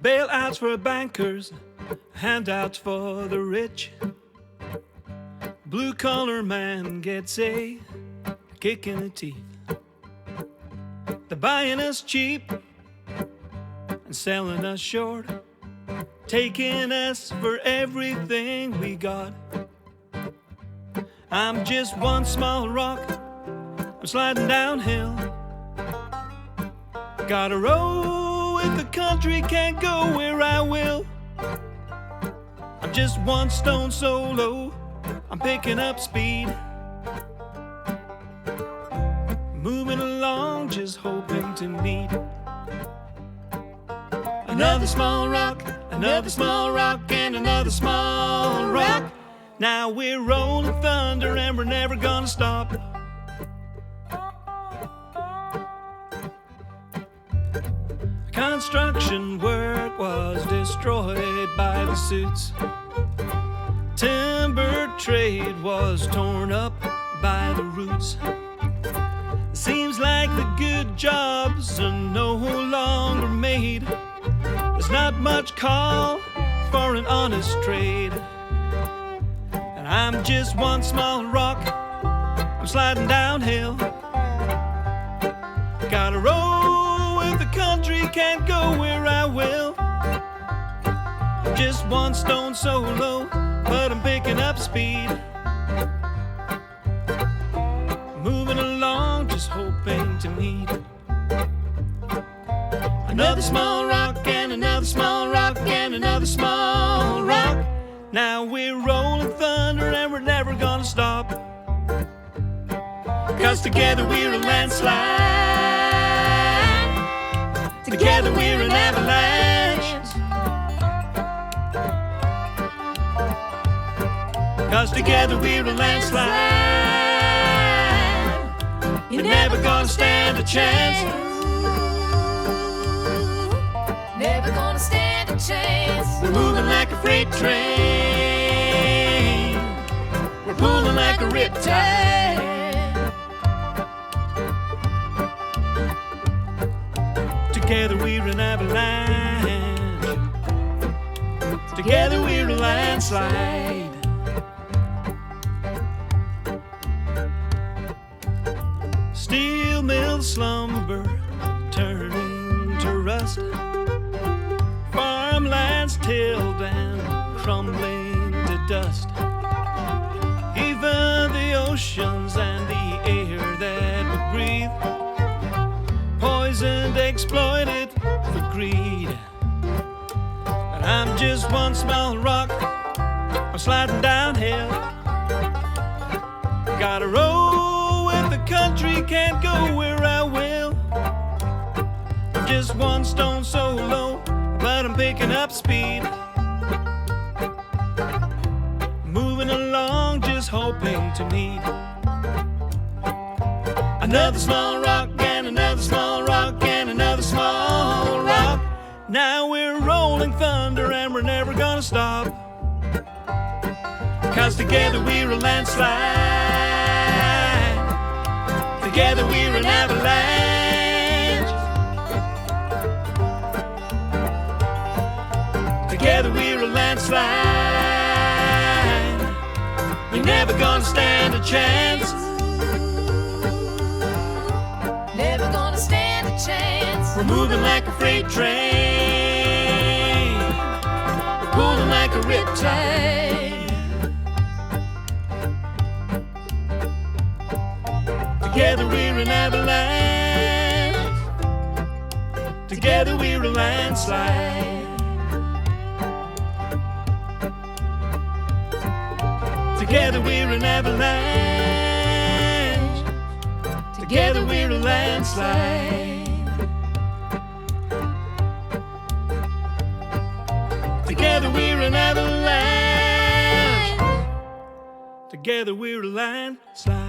Bailouts for bankers, handouts for the rich. Blue-collar man gets a kick in the teeth. They're buying us cheap and selling us short, taking us for everything we got. I'm just one small rock, I'm sliding downhill. Gotta roll with the country, can't go where I will. I'm just one stone solo, I'm picking up speed. Moving along, just hoping to meet another small rock, and another small rock. Now we're rolling thunder and we're never gonna stop. Construction work was destroyed by the suits. Timber trade was torn up by the roots. Seems like the good jobs are no longer made. There's not much call for an honest trade. And I'm just one small rock, I'm sliding downhill. Gotta roll with the country, can't go where I will. I'm just one stone solo, but I'm picking up speed. Moving along, just hoping to meet another small rock, and another small rock, and another small rock. Now we're rolling thunder and we're never gonna stop. 'Cause together we're a landslide, together we're an avalanche. 'Cause together we're a landslide, you're never gonna stand a chance. Never gonna stand a chance. We're moving like a freight train, we're pulling like a riptide. Together we're an avalanche, together we're a landslide. Steel mill slumber turning to rust, farmlands tilled and crumbling to dust. Even the oceans and the air that we breathe, poisoned, exploited for greed. And I'm just one small rock, I'm sliding downhill. Gotta roll with the country, can't go where I will. I'm just one stone solo, but I'm picking up speed. Moving along, just hoping to meet another small rock, and another small rock, and another small rock. Now we're rolling thunder and we're never gonna stop. 'Cause together we're a landslide, together we're an avalanche. Together we're a landslide, you're never gonna stand a chance. Never gonna stand a chance. We're moving like a freight train, we're pulling like a riptide. Together we're an avalanche, together we're a landslide. Together we're an avalanche, together we're a landslide. Together we're an avalanche, together we're a landslide.